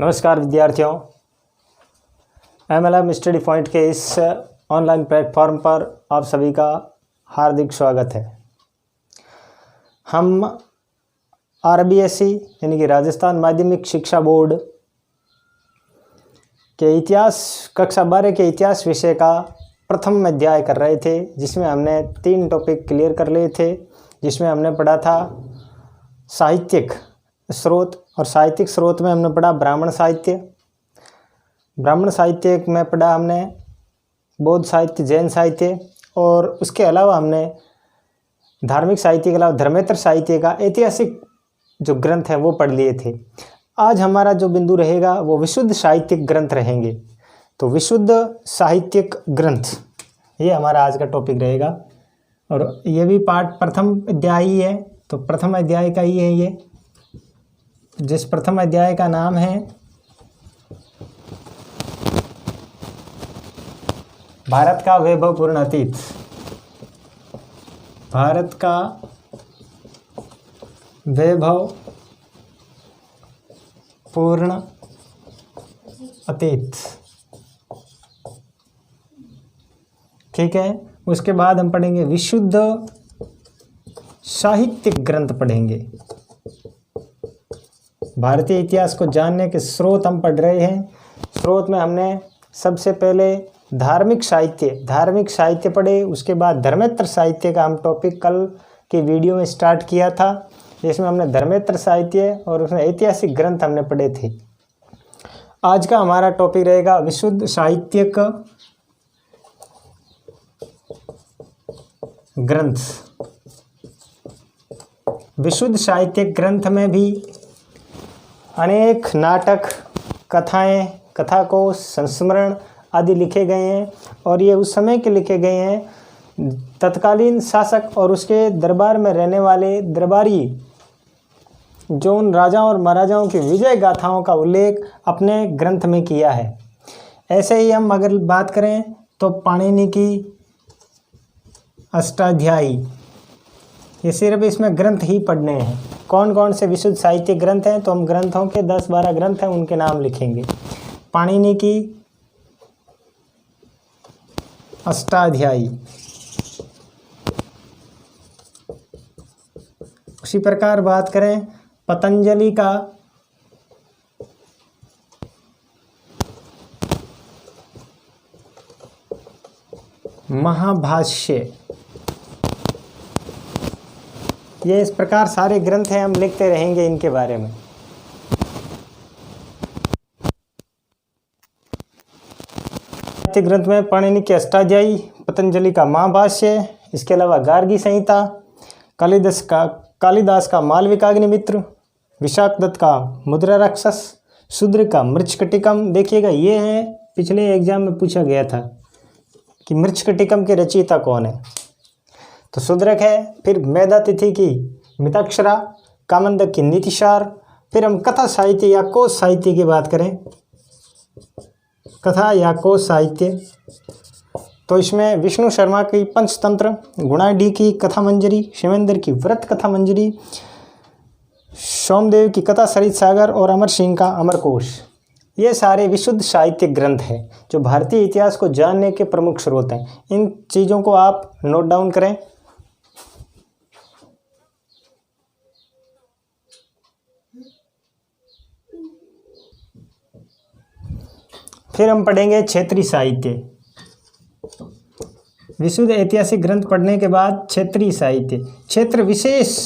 नमस्कार विद्यार्थियों, MLM study point के इस ऑनलाइन प्लेटफॉर्म पर आप सभी का हार्दिक स्वागत है। हम RBSE यानी कि राजस्थान माध्यमिक शिक्षा बोर्ड के इतिहास कक्षा 12 के इतिहास विषय का प्रथम अध्याय कर रहे थे, जिसमें हमने 3 टॉपिक क्लियर कर लिए थे। जिसमें हमने पढ़ा था साहित्यिक स्रोत, और साहित्यिक स्रोत में हमने पढ़ा ब्राह्मण साहित्य में पढ़ा हमने बौद्ध साहित्य, जैन साहित्य, और उसके अलावा हमने धार्मिक साहित्य के अलावा धर्मेतर साहित्य का ऐतिहासिक जो ग्रंथ है वो पढ़ लिए थे। आज हमारा जो बिंदु रहेगा वो विशुद्ध साहित्यिक ग्रंथ रहेंगे। तो विशुद्ध साहित्यिक ग्रंथ ये हमारा आज का टॉपिक रहेगा, और ये भी पाठ प्रथम अध्याय ही है। तो प्रथम अध्याय का ही है ये, जिस प्रथम अध्याय का नाम है भारत का वैभवपूर्ण अतीत। भारत का वैभवपूर्ण अतीत, ठीक है। उसके बाद हम पढ़ेंगे विशुद्ध साहित्यिक ग्रंथ पढ़ेंगे। भारतीय इतिहास को जानने के स्रोत हम पढ़ रहे हैं। स्रोत में हमने सबसे पहले धार्मिक साहित्य पढ़े। उसके बाद धर्मेतर साहित्य का हम टॉपिक कल के वीडियो में स्टार्ट किया था, जिसमें हमने धर्मेतर साहित्य और उसमें ऐतिहासिक ग्रंथ हमने पढ़े थे। आज का हमारा टॉपिक रहेगा विशुद्ध साहित्यिक ग्रंथ। विशुद्ध साहित्यिक ग्रंथ में भी अनेक नाटक, कथाएं, कथा को संस्मरण आदि लिखे गए हैं, और ये उस समय के लिखे गए हैं तत्कालीन शासक और उसके दरबार में रहने वाले दरबारी जो उन राजाओं और महाराजाओं की विजय गाथाओं का उल्लेख अपने ग्रंथ में किया है। ऐसे ही हम अगर बात करें तो पाणिनि की अष्टाध्यायी, ये सिर्फ इसमें ग्रंथ ही पढ़ने हैं। कौन कौन से विशुद्ध साहित्य ग्रंथ हैं, तो हम ग्रंथों के 10-12 ग्रंथ हैं उनके नाम लिखेंगे। पाणिनि की अष्टाध्यायी, उसी प्रकार बात करें पतंजलि का महाभाष्य। ये इस प्रकार सारे ग्रंथ हैं, हम लिखते रहेंगे इनके बारे में। ग्रंथ में पाणिनि की अष्टाध्यायी, पतंजलि का महाभाष्य, इसके अलावा गार्गी संहिता, कालिदास का मालविकाग्निमित्र, विशाखदत्त का मुद्रा राक्षस, शूद्र का मृच्छकटिकम। देखिएगा, ये है पिछले एग्जाम में पूछा गया था कि मृच्छकटिकम के रचयिता कौन है, तो शूद्रक है। फिर मेधातिथि की मिताक्षरा, कामंदक की नीतिसार। फिर हम कथा साहित्य या कोश साहित्य की बात करें, कथा या कोश साहित्य, तो इसमें विष्णु शर्मा की पंचतंत्र, गुणाढ्य की कथा मंजरी, शिवेंद्र की व्रत कथा मंजरी, सोमदेव की कथा सरित सागर और अमर सिंह का अमरकोश। ये सारे विशुद्ध साहित्यिक ग्रंथ हैं जो भारतीय इतिहास को जानने के प्रमुख स्रोत हैं। इन चीज़ों को आप नोट डाउन करें। फिर हम पढ़ेंगे क्षेत्रीय साहित्य। विशुद्ध ऐतिहासिक ग्रंथ पढ़ने के बाद क्षेत्रीय साहित्य, क्षेत्र विशेष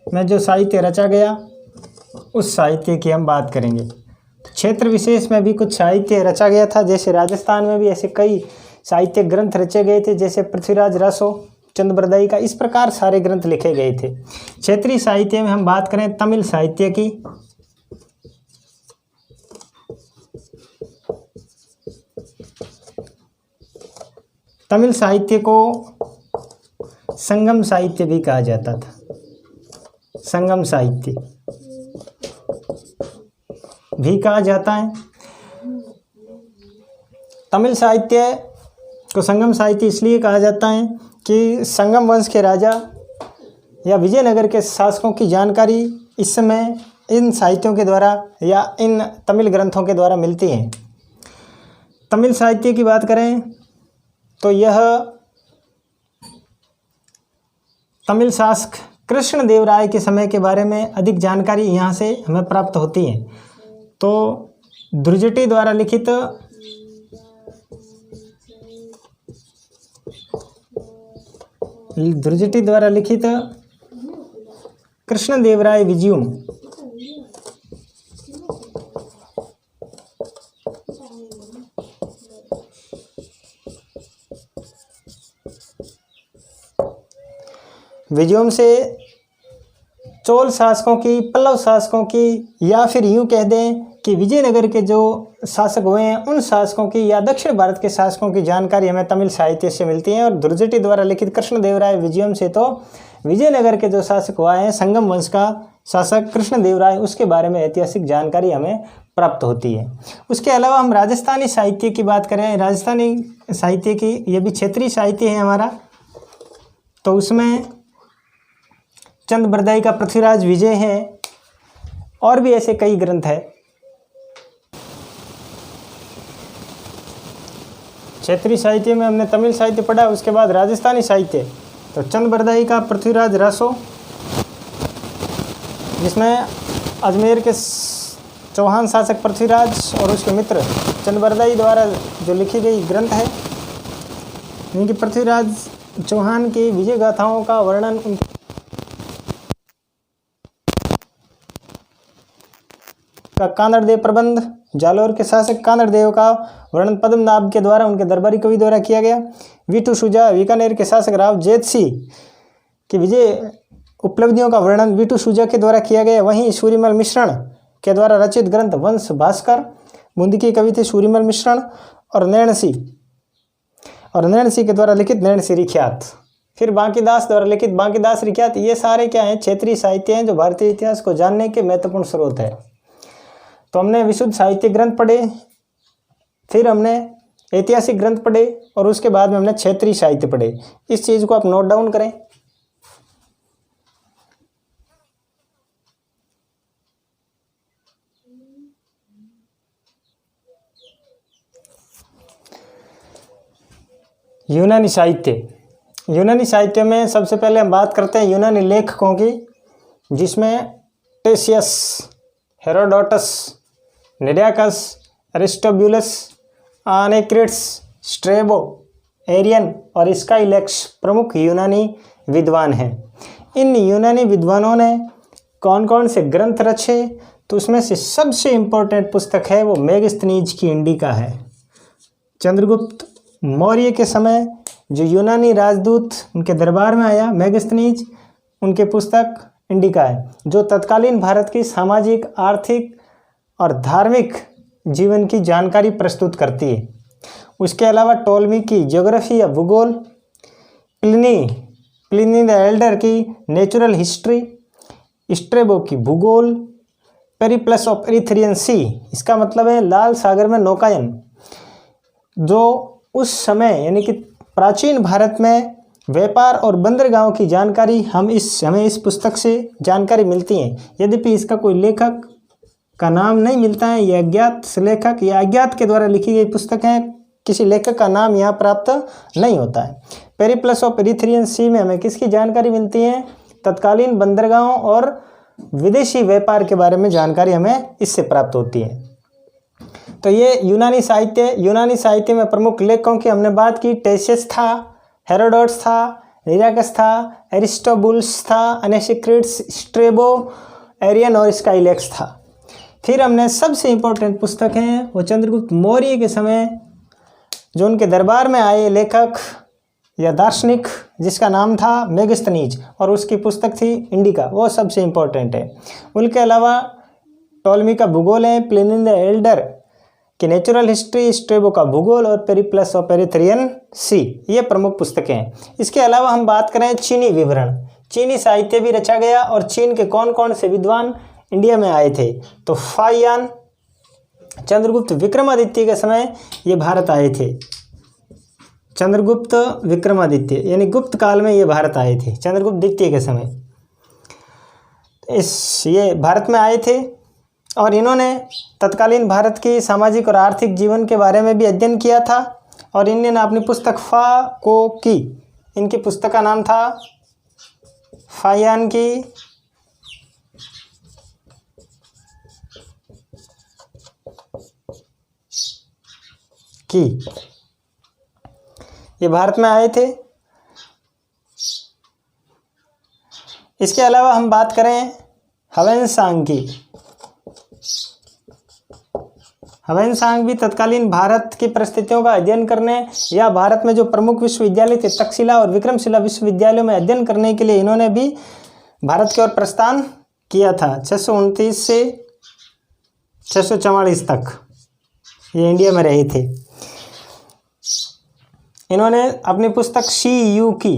में जो साहित्य रचा गया उस साहित्य की हम बात करेंगे। क्षेत्र विशेष में भी कुछ साहित्य रचा गया था, जैसे राजस्थान में भी ऐसे कई साहित्य ग्रंथ रचे गए थे, जैसे पृथ्वीराज रासो, चंद्रबरदाई का, इस प्रकार सारे ग्रंथ लिखे गए थे। क्षेत्रीय साहित्य में हम बात करें तमिल साहित्य की, तमिल साहित्य को संगम साहित्य भी कहा जाता था। संगम साहित्य भी कहा जाता है। तमिल साहित्य को संगम साहित्य इसलिए कहा जाता है कि संगम वंश के राजा या विजयनगर के शासकों की जानकारी इस समय इन साहित्यों के द्वारा या इन तमिल ग्रंथों के द्वारा मिलती हैं। तमिल साहित्य की बात करें तो यह तमिल शासक कृष्णदेवराय के समय के बारे में अधिक जानकारी यहाँ से हमें प्राप्त होती है। तो दुर्जटी द्वारा लिखित कृष्णदेवराय विजयम विजयम से चोल शासकों की, पल्लव शासकों की, या फिर यूं कह दें कि विजयनगर के जो शासक हुए हैं उन शासकों की या दक्षिण भारत के शासकों की जानकारी हमें तमिल साहित्य से मिलती है। और दुर्जटी द्वारा लिखित कृष्णदेवराय विजयम से तो विजयनगर के जो शासक हुआ है, संगम वंश का शासक कृष्णदेवराय, उसके बारे में ऐतिहासिक जानकारी हमें प्राप्त होती है। उसके अलावा हम राजस्थानी साहित्य की बात करें, राजस्थानी साहित्य की, ये भी क्षेत्रीय साहित्य है हमारा, तो उसमें चंद बरदाई का पृथ्वीराज विजय है और भी ऐसे कई ग्रंथ हैं। क्षेत्रीय साहित्य में हमने तमिल साहित्य पढ़ा, उसके बाद राजस्थानी साहित्य, तो चंद बरदाई का पृथ्वीराज रासो, जिसमें अजमेर के चौहान शासक पृथ्वीराज और उसके मित्र चंद बरदाई द्वारा जो लिखी गई ग्रंथ है, इनकी पृथ्वीराज चौहान की विजय गाथाओं का वर्णन, का कानड़देव प्रबंध, जालोर के शासक कानड़देव का वर्णन पद्मनाभ के द्वारा, उनके दरबारी कवि द्वारा किया गया। वीटू शुजा, बीकानेर के शासक राव जेतसी की विजय उपलब्धियों का वर्णन वीटू शुजा के द्वारा किया गया। वहीं सूर्यमल मिश्रण के द्वारा रचित ग्रंथ वंश भास्कर, बूंदी के कवि थे सूर्यमल मिश्रण, और नैणसी के द्वारा लिखित नैणसी रिख्यात, फिर बांकीदास द्वारा लिखित बांकीदास रिख्यात, ये सारे क्या हैं, क्षेत्रीय साहित्य हैं जो भारतीय इतिहास को जानने के महत्वपूर्ण स्रोत है। तो हमने विशुद्ध साहित्य ग्रंथ पढ़े, फिर हमने ऐतिहासिक ग्रंथ पढ़े और उसके बाद में हमने क्षेत्रीय साहित्य पढ़े। इस चीज़ को आप नोट डाउन करें। यूनानी साहित्य में सबसे पहले हम बात करते हैं यूनानी लेखकों की, जिसमें टेशियस, हेरोडोटस, निडाकस, अरिस्टोब्यूलस, आनेक्रिट्स, स्ट्रेबो, एरियन और स्काइलैक्स प्रमुख यूनानी विद्वान हैं। इन यूनानी विद्वानों ने कौन कौन से ग्रंथ रचे, तो उसमें से सबसे इम्पोर्टेंट पुस्तक है वो मेगस्थनीज की इंडिका है। चंद्रगुप्त मौर्य के समय जो यूनानी राजदूत उनके दरबार में आया, मेगस्थनीज, उनके पुस्तक इंडिका है, जो तत्कालीन भारत की सामाजिक, आर्थिक और धार्मिक जीवन की जानकारी प्रस्तुत करती है। उसके अलावा टोलमी की ज्योग्राफी या भूगोल, प्लिनी द एल्डर की नेचुरल हिस्ट्री, स्ट्रेबो की भूगोल, पेरिप्लस ऑफ एरिथ्रियन सी, इसका मतलब है लाल सागर में नौकायन, जो उस समय यानी कि प्राचीन भारत में व्यापार और बंदरगाहों की जानकारी हमें इस पुस्तक से जानकारी मिलती है। यद्यपि इसका कोई लेखक का नाम नहीं मिलता है, यह अज्ञात लेखक या अज्ञात के द्वारा लिखी गई पुस्तक है, किसी लेखक का नाम यहाँ प्राप्त नहीं होता है। पेरिप्लस ऑफ एरिथ्रियन सी में हमें किसकी जानकारी मिलती है, तत्कालीन बंदरगाहों और विदेशी व्यापार के बारे में जानकारी हमें इससे प्राप्त होती है। तो ये यूनानी साहित्य में प्रमुख लेखकों की हमने बात की। टेशियस था, हेरोडोटस था, निडाकस था, एरिस्टोबुलस था, अनेक्रिट्स, स्ट्रेबो, एरियन और स्काइलैक्स था। फिर हमने सबसे इम्पोर्टेंट पुस्तक हैं वो चंद्रगुप्त मौर्य के समय जो उनके दरबार में आए लेखक या दार्शनिक, जिसका नाम था मेगस्थनीज, और उसकी पुस्तक थी इंडिका, वो सबसे इम्पोर्टेंट है। उनके अलावा टोलमी का भूगोल है, प्लिनी द एल्डर की नेचुरल हिस्ट्री, स्ट्रेबो का भूगोल और पेरिप्लस ऑफ एरिथ्रियन सी, ये प्रमुख पुस्तकें हैं। इसके अलावा हम बात करें चीनी विवरण, चीनी साहित्य भी रचा गया और चीन के कौन कौन से विद्वान इंडिया में आए थे, तो फाहियान चंद्रगुप्त विक्रमादित्य के समय ये भारत आए थे। चंद्रगुप्त विक्रमादित्य यानी गुप्त काल में ये भारत आए थे, चंद्रगुप्त द्वितीय के समय। ये भारत में आए थे और इन्होंने तत्कालीन भारत की सामाजिक और आर्थिक जीवन के बारे में भी अध्ययन किया था। और इन्होंने अपनी पुस्तक फा को की, इनकी पुस्तक का नाम था फाहियान की। ये भारत में आए थे। इसके अलावा हम बात करें ह्वेनसांग की। ह्वेनसांग भी तत्कालीन भारत की परिस्थितियों का अध्ययन करने या भारत में जो प्रमुख विश्वविद्यालय थे तक्षशिला और विक्रमशिला विश्वविद्यालयों में अध्ययन करने के लिए इन्होंने भी भारत की ओर प्रस्थान किया था। 629 से 644 तक ये इंडिया में रहे थे। इन्होंने अपनी पुस्तक शी यू की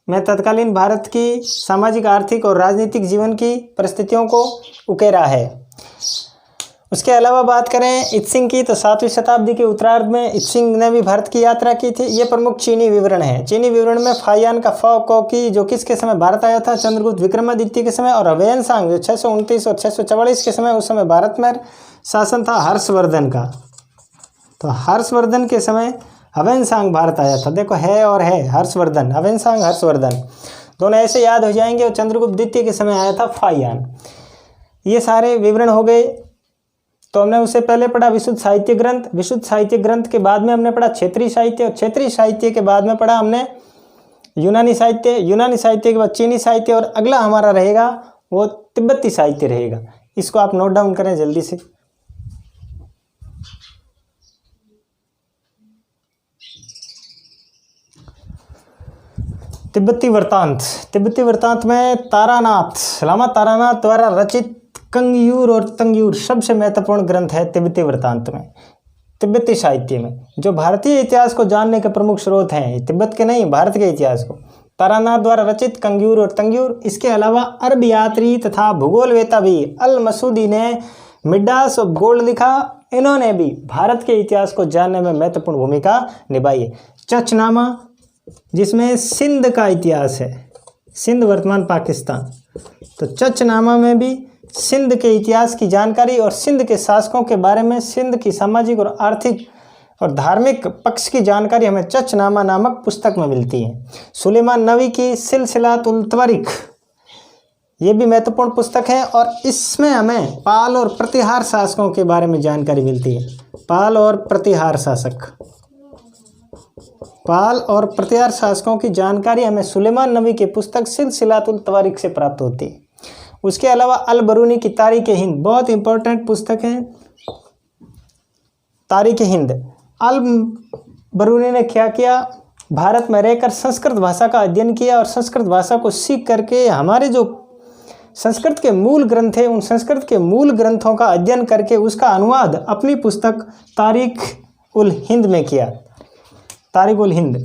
में तत्कालीन भारत की सामाजिक, आर्थिक और राजनीतिक जीवन की परिस्थितियों को उकेरा है। उसके अलावा बात करें इत्सिंग की, तो 7वीं शताब्दी के उत्तरार्ध में इत्सिंग ने भी भारत की यात्रा की थी। ये प्रमुख चीनी विवरण है। चीनी विवरण में फाहियान का फा को की जो किसके समय भारत आया था, चंद्रगुप्त विक्रमादित्य के समय, और ह्वेनसांग जो 629 और 644 के समय, उस समय भारत में शासन था हर्षवर्धन का। तो हर्षवर्धन के समय ह्वेनसांग भारत आया था। देखो है और है हर्षवर्धन, ह्वेनसांग हर्षवर्धन दोनों ऐसे याद हो जाएंगे। और चंद्रगुप्त द्वितीय के समय आया था फाहियान। ये सारे विवरण हो गए। तो हमने उससे पहले पढ़ा विशुद्ध साहित्य ग्रंथ। विशुद्ध साहित्य ग्रंथ के बाद में हमने पढ़ा क्षेत्रीय साहित्य, और क्षेत्रीय साहित्य के बाद में पढ़ा हमने यूनानी साहित्य। यूनानी साहित्य के बाद चीनी साहित्य, और अगला हमारा रहेगा वो तिब्बती साहित्य रहेगा। इसको आप नोट डाउन करें जल्दी से। तिब्बती वृत्तांत। तिब्बती वृत्तांत में तारानाथ, लामा तारानाथ द्वारा रचित कंगयूर और तंगयूर सबसे महत्वपूर्ण ग्रंथ है तिब्बती वृत्तांत में, तिब्बती साहित्य में, जो भारतीय इतिहास को जानने के प्रमुख स्रोत हैं, तिब्बत के नहीं भारत के इतिहास को। तारानाथ द्वारा रचित कंगयूर और तंगयूर। इसके अलावा अरब यात्री तथा भूगोलवेता भी अल मसूदी ने मिडास ऑफ गोल्ड लिखा। इन्होंने भी भारत के इतिहास को जानने में महत्वपूर्ण भूमिका निभाई है। चचनामा जिसमें सिंध का इतिहास है, सिंध वर्तमान पाकिस्तान, तो चचनामा में भी सिंध के इतिहास की जानकारी और सिंध के शासकों के बारे में, सिंध की सामाजिक और आर्थिक और धार्मिक पक्ष की जानकारी हमें चचनामा नामक पुस्तक में मिलती है। सुलेमान नवी की सिलसिलातुल तवारीख ये भी महत्वपूर्ण पुस्तक है, और इसमें हमें पाल और प्रतिहार शासकों के बारे में जानकारी मिलती है। पाल और प्रतिहार शासक, पाल और प्रतिहार शासकों की जानकारी हमें सुलेमान नवी की पुस्तक सिलसिलातुल तवारीख से प्राप्त होती है। उसके अलावा अल बरूनी की तारीख हिंद बहुत इंपॉर्टेंट पुस्तक है। तारीख हिंद, अल बरूनी ने क्या किया, भारत में रहकर संस्कृत भाषा का अध्ययन किया, और संस्कृत भाषा को सीख करके हमारे जो संस्कृत के मूल ग्रंथ है, उन संस्कृत के मूल ग्रंथों का अध्ययन करके उसका अनुवाद अपनी पुस्तक तारीख उल हिंद में किया। तारीख उल हिंद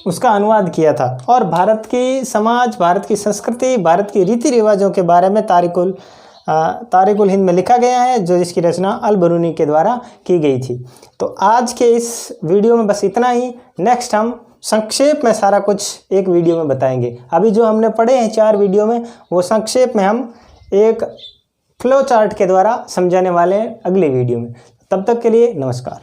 उसका अनुवाद किया था, और भारत की समाज, भारत की संस्कृति, भारत की रीति रिवाजों के बारे में तारीख उल हिंद में लिखा गया है, जो जिसकी रचना अल बरूनी के द्वारा की गई थी। तो आज के इस वीडियो में बस इतना ही। नेक्स्ट हम संक्षेप में सारा कुछ एक वीडियो में बताएंगे। अभी जो हमने पढ़े हैं 4 वीडियो में, वो संक्षेप में हम एक फ्लो चार्ट के द्वारा समझाने वाले हैं अगले वीडियो में। तब तक के लिए नमस्कार।